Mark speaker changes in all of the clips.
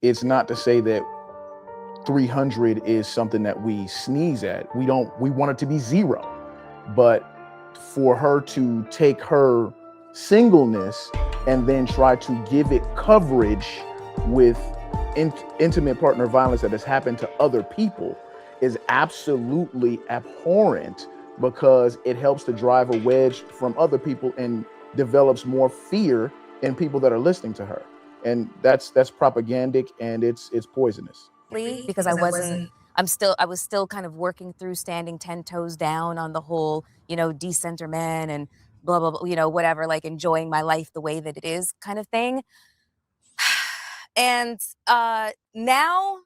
Speaker 1: it's not to say that 300 is something that we sneeze at. We want it to be zero. But for her to take her singleness and then try to give it coverage with intimate partner violence that has happened to other people is absolutely abhorrent, because it helps to drive a wedge from other people and develops more fear in people that are listening to her. And that's propagandic, and it's poisonous.
Speaker 2: Because I was still kind of working through standing 10 toes down on the whole, decenter men and blah, blah, blah, whatever, like enjoying my life the way that it is kind of thing. And now,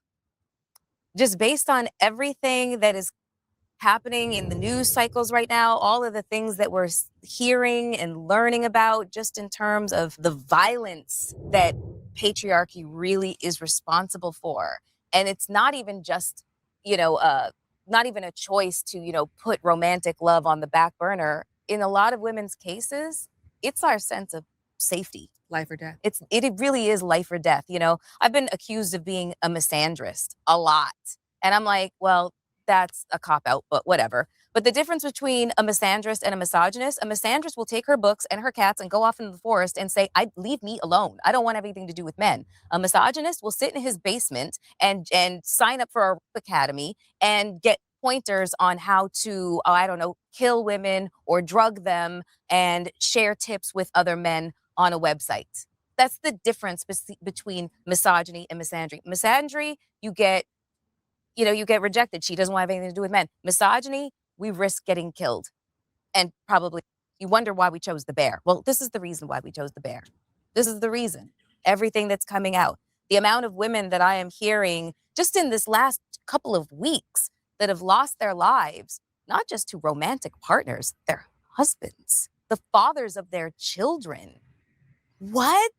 Speaker 2: just based on everything that is happening in the news cycles right now, all of the things that we're hearing and learning about, just in terms of the violence that patriarchy really is responsible for. And it's not even just, not even a choice to, put romantic love on the back burner. In a lot of women's cases, it's our sense of safety.
Speaker 3: Life or death.
Speaker 2: It really is life or death. I've been accused of being a misandrist a lot. And I'm like, well, that's a cop-out, but whatever. But the difference between a misandrist and a misogynist will take her books and her cats and go off into the forest and say, leave me alone. I don't want anything to do with men. A misogynist will sit in his basement and sign up for a academy and get pointers on how to, kill women or drug them and share tips with other men on a website. That's the difference between misogyny and misandry. Misandry, you get rejected. She doesn't want to have anything to do with men. Misogyny, we risk getting killed. And probably you wonder why we chose the bear. Well, this is the reason why we chose the bear. This is the reason. Everything that's coming out. The amount of women that I am hearing just in this last couple of weeks that have lost their lives, not just to romantic partners, their husbands, the fathers of their children. What?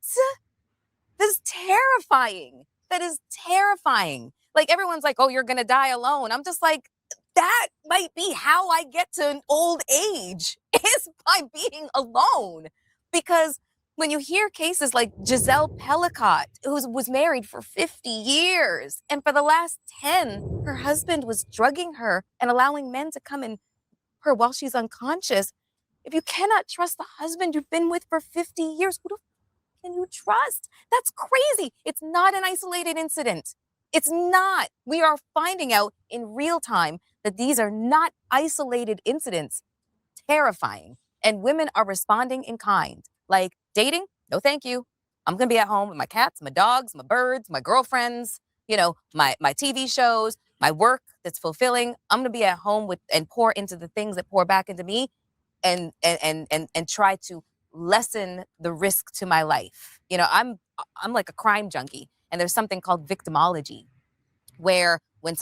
Speaker 2: That's terrifying. That is terrifying. Like, everyone's like, oh, you're going to die alone. I'm just like, that might be how I get to an old age, is by being alone. Because when you hear cases like Giselle Pellicott, who was married for 50 years, and for the last 10, her husband was drugging her and allowing men to come in her while she's unconscious. If you cannot trust the husband you've been with for 50 years, who the can you trust? That's crazy. It's not an isolated incident. It's not. We are finding out in real time that these are not isolated incidents. Terrifying. And women are responding in kind. Like, dating? No, thank you. I'm going to be at home with my cats, my dogs, my birds, my girlfriends, my TV shows, my work that's fulfilling. I'm going to be at home with and pour into the things that pour back into me and try to lessen the risk to my life. I'm like a crime junkie, and there's something called victimology, where when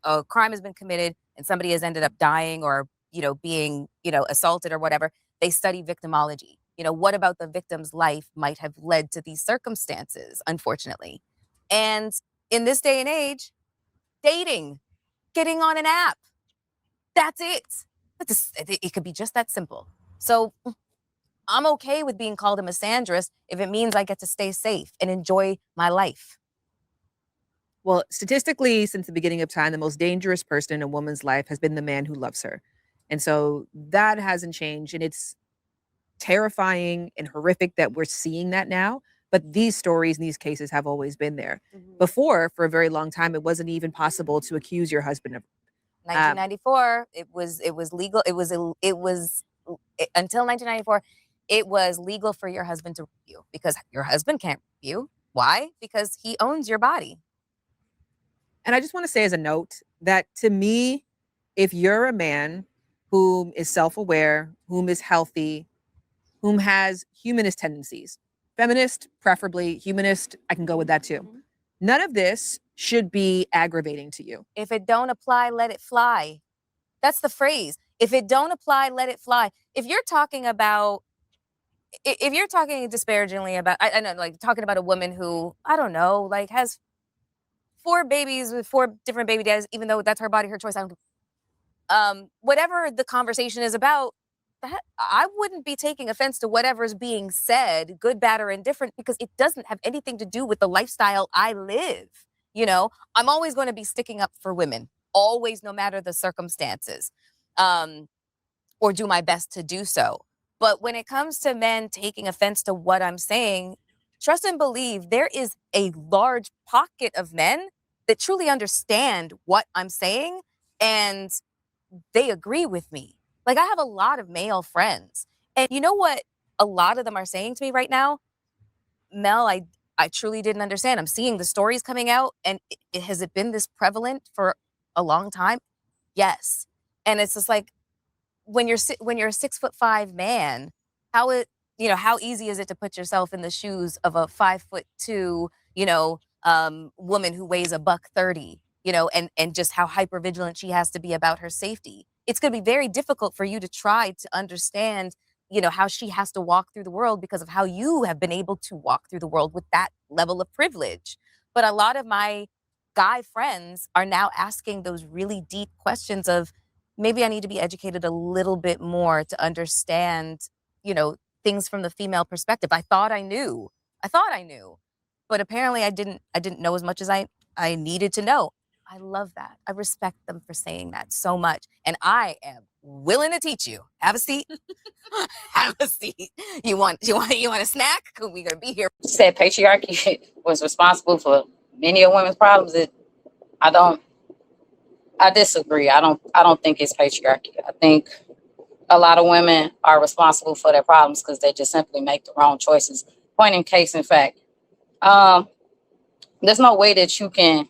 Speaker 2: a crime has been committed and somebody has ended up dying or being assaulted or whatever, they study victimology. What about the victim's life might have led to these circumstances, unfortunately. And in this day and age, dating, getting on an app, that's it. It could be just that simple. So I'm okay with being called a misandrist if it means I get to stay safe and enjoy my life.
Speaker 3: Well, statistically, since the beginning of time, the most dangerous person in a woman's life has been the man who loves her. And so that hasn't changed. And it's terrifying and horrific that we're seeing that now. But these stories and these cases have always been there. Mm-hmm. Before, for a very long time, it wasn't even possible to accuse your husband of
Speaker 2: 1994, it was legal. It was until 1994, it was legal for your husband to rape you, because your husband can't rape you. Why? Because he owns your body.
Speaker 3: And I just want to say as a note that, to me, if you're a man whom is self-aware, whom is healthy, whom has humanist tendencies, feminist, preferably humanist, I can go with that too. Mm-hmm. None of this should be aggravating to you.
Speaker 2: If it don't apply, let it fly. That's the phrase. If it don't apply, let it fly. If you're talking disparagingly about, I know, like talking about a woman who, I don't know, like has 4 babies with 4 different baby dads, even though that's her body, her choice. Whatever the conversation is about, I wouldn't be taking offense to whatever's being said, good, bad, or indifferent, because it doesn't have anything to do with the lifestyle I live. You know, I'm always going to be sticking up for women, always, no matter the circumstances, or do my best to do so. But when it comes to men taking offense to what I'm saying, trust and believe there is a large pocket of men that truly understand what I'm saying, and they agree with me. Like, I have a lot of male friends. And you know what a lot of them are saying to me right now? Mel, I truly didn't understand. I'm seeing the stories coming out, and has it been this prevalent for a long time? Yes. And it's just like, when you're a 6'5" man, how it how easy is it to put yourself in the shoes of a 5'2", woman who weighs a buck 30, and just how hyper vigilant she has to be about her safety. It's going to be very difficult for you to try to understand, how she has to walk through the world because of how you have been able to walk through the world with that level of privilege. But a lot of my guy friends are now asking those really deep questions of, maybe I need to be educated a little bit more to understand, things from the female perspective. I thought I knew. But apparently I didn't know as much as I needed to know. I love that. I respect them for saying that so much. And I am willing to teach you. Have a seat. Have a seat. You want a snack? We're gonna be here.
Speaker 4: Said patriarchy was responsible for many of women's problems. I disagree. I don't think it's patriarchy. I think a lot of women are responsible for their problems because they just simply make the wrong choices. Point in case, in fact, there's no way that you can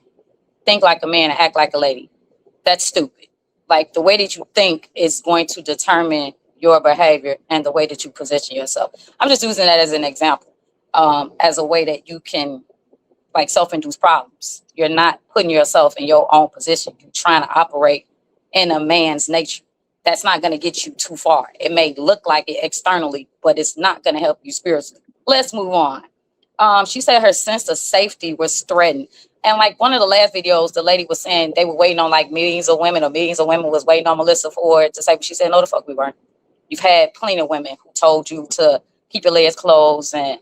Speaker 4: think like a man and act like a lady. That's stupid. Like, the way that you think is going to determine your behavior and the way that you position yourself. I'm just using that as an example, as a way that you can, like, self-induce problems. You're not putting yourself in your own position. You're trying to operate in a man's nature. That's not going to get you too far. It may look like it externally, but it's not going to help you spiritually. Let's move on. She said her sense of safety was threatened. And like one of the last videos, the lady was saying they were waiting on like millions of women was waiting on Melissa Ford to say what she said. No, the fuck we weren't. You've had plenty of women who told you to keep your legs closed and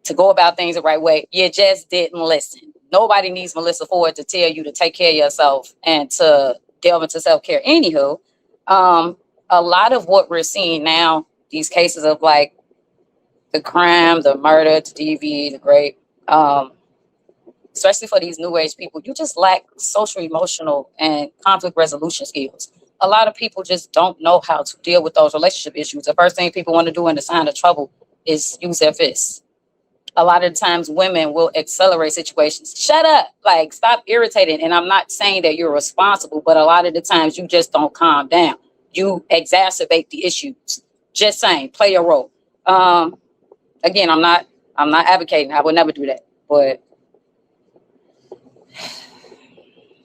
Speaker 4: to go about things the right way. You just didn't listen. Nobody needs Melissa Ford to tell you to take care of yourself and to delve into self-care. Anywho, a lot of what we're seeing now, these cases of like the crime, the murder, the DV, the rape, especially for these new age people, you just lack social, emotional, and conflict resolution skills. A lot of people just don't know how to deal with those relationship issues. The first thing people want to do in the sign of trouble is use their fists. A lot of times women will accelerate situations. Shut up, like, stop irritating. And I'm not saying that you're responsible, but a lot of the times you just don't calm down. You exacerbate the issues. Just saying, play your role. Again, I'm not advocating. I would never do that. But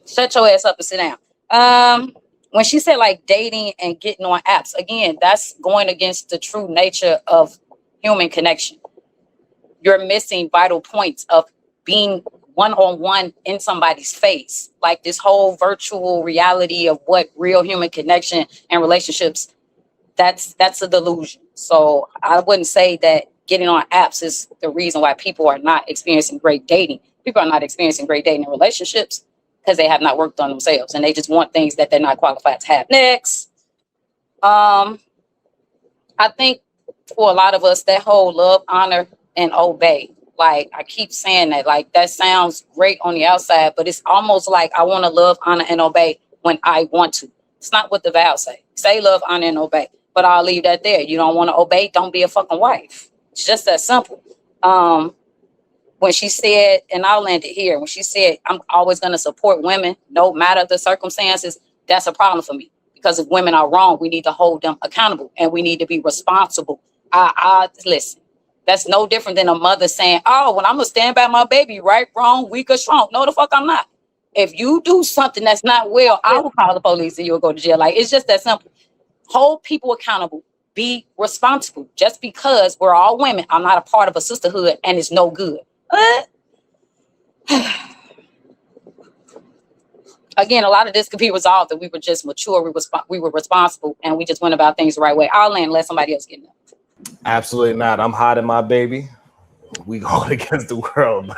Speaker 4: shut your ass up and sit down. When she said like dating and getting on apps, again, that's going against the true nature of human connection. You're missing vital points of being one-on-one in somebody's face. Like this whole virtual reality of what real human connection and relationships, that's a delusion. So I wouldn't say that getting on apps is the reason why people are not experiencing great dating. People are not experiencing great dating in relationships because they have not worked on themselves and they just want things that they're not qualified to have. Next. I think for a lot of us, that whole love, honor, and obey, like I keep saying that, like that sounds great on the outside, but it's almost like I want to love, honor, and obey when I want to. It's not what the vows say. Say love, honor, and obey, but I'll leave that there. You don't want to obey, don't be a fucking wife. It's just that simple. When she said, and I'll land it here, when she said, I'm always going to support women, no matter the circumstances, that's a problem for me. Because if women are wrong, we need to hold them accountable and we need to be responsible. Listen, that's no different than a mother saying, oh, well, I'm going to stand by my baby, right, wrong, weak or strong. No, the fuck I'm not. If you do something that's not well, I will call the police and you'll go to jail. Like, it's just that simple. Hold people accountable. Be responsible. Just because we're all women, I'm not a part of a sisterhood and it's no good. Again, again, a lot of this could be resolved that we were just mature, we were responsible, and we just went about things the right way. I'll land, let somebody else get in.
Speaker 5: Absolutely not. I'm hiding my baby. We going against the world.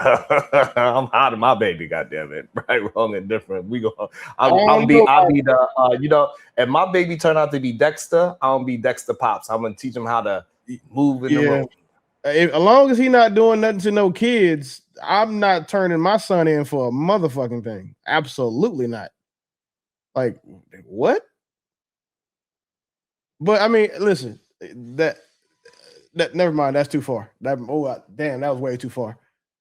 Speaker 5: I'm hiding my baby. Goddamn it! Right, wrong, and different. We go. I'll be the. If my baby turn out to be Dexter, I'll be Dexter Pops. I'm gonna teach him how to move in the room.
Speaker 6: As long as he not doing nothing to no kids, I'm not turning my son in for a motherfucking thing. Absolutely not. Like what? But I mean, listen, that never mind. That's too far. Damn, that was way too far.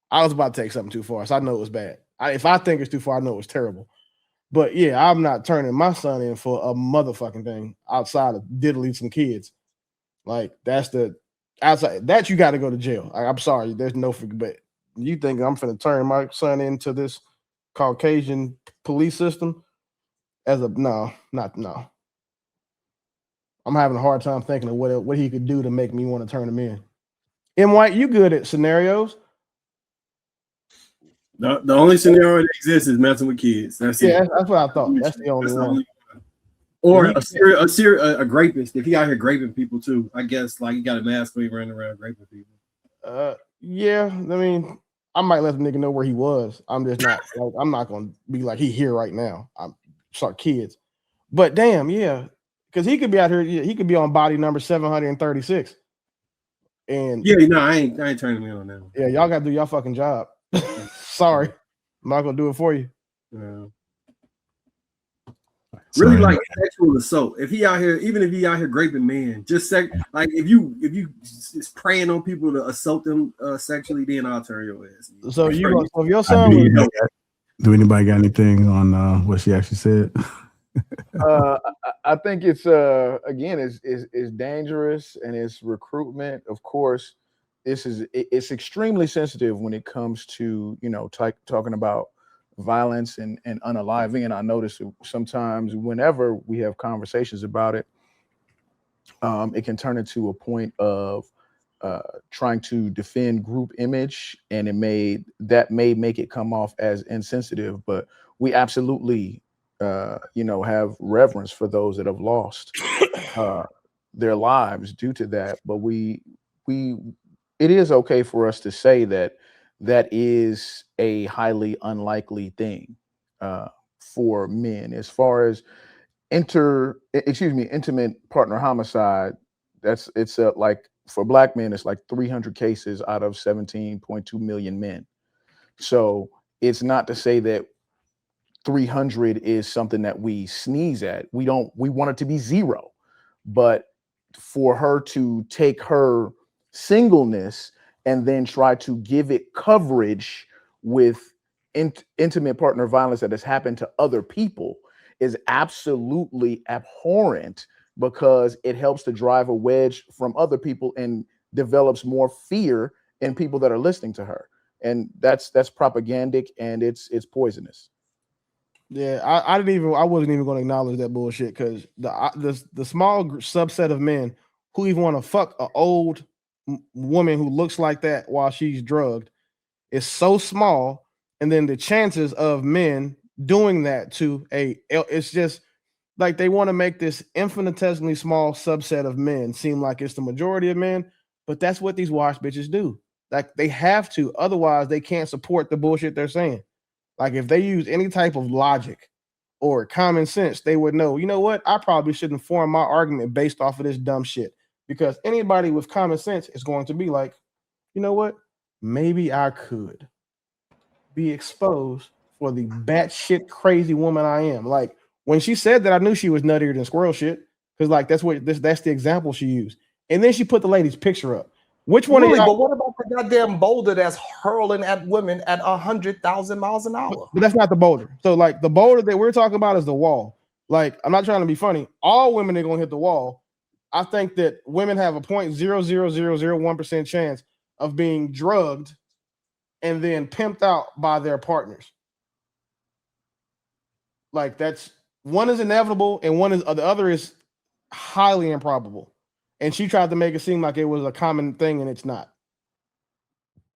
Speaker 6: I was about to take something too far, so I know it was bad. If I think it's too far, I know it's terrible. But yeah, I'm not turning my son in for a motherfucking thing outside of diddling some kids. Like that's the outside that you got to go to jail. I'm sorry, there's no but you think I'm finna turn my son into this Caucasian police system as a no. I'm having a hard time thinking of what he could do to make me want to turn him in. M. White, you good at scenarios?
Speaker 7: The only scenario that exists is messing with kids. That's it.
Speaker 6: That's what I thought. That's the only one.
Speaker 7: Or a rapist. If he out here raping people too, I guess like you got a mask when he running around raping people.
Speaker 6: Yeah. I mean, I might let the nigga know where he was. I'm just not like I'm not gonna be like he here right now. I'm sorry, kids. But damn, yeah. Because he could be out here, he could be on body number 736. And
Speaker 7: yeah, no, I ain't turning me on that.
Speaker 6: Yeah, y'all gotta do your fucking job. Sorry. I'm not gonna do it for you.
Speaker 7: Yeah. Really like sexual assault. If he out here, even if he out here raping men, just like if you just preying on people to assault them sexually, then I'll turn your ass.
Speaker 6: So if your son
Speaker 8: do anybody got anything on what she actually said?
Speaker 1: I think it's again is dangerous and it's recruitment. Of course, it's extremely sensitive when it comes to talking about violence and unaliving. And I notice sometimes whenever we have conversations about it, it can turn into a point of trying to defend group image, and it may make it come off as insensitive. But we absolutely have reverence for those that have lost their lives due to that. But it is okay for us to say that is a highly unlikely thing for men. As far as intimate partner homicide, it's like for Black men, it's like 300 cases out of 17.2 million men. So it's not to say that 300 is something that we sneeze at. We want it to be zero. But for her to take her singleness and then try to give it coverage with intimate partner violence that has happened to other people is absolutely abhorrent, because it helps to drive a wedge from other people and develops more fear in people that are listening to her. And that's propagandic, and it's poisonous.
Speaker 6: Yeah, I wasn't even going to acknowledge that bullshit, because the small subset of men who even want to fuck an old woman who looks like that while she's drugged is so small, and then the chances of men doing that to it's just like they want to make this infinitesimally small subset of men seem like it's the majority of men, but that's what these wash bitches do. Like they have to, otherwise they can't support the bullshit they're saying. Like if they use any type of logic or common sense, they would know, you know what? I probably shouldn't form my argument based off of this dumb shit, because anybody with common sense is going to be like, you know what? Maybe I could be exposed for the batshit crazy woman I am. Like when she said that, I knew she was nuttier than squirrel shit, because like that's the example she used. And then she put the lady's picture up. Which one?
Speaker 5: Really, but what about the goddamn boulder that's hurling at women at 100,000 miles an hour?
Speaker 6: But that's not the boulder. So like the boulder that we're talking about is the wall. Like I'm not trying to be funny. All women are gonna hit the wall. I think that women have a 0.00001% chance of being drugged and then pimped out by their partners. Like that's one is inevitable and the other is highly improbable. And she tried to make it seem like it was a common thing, and it's not.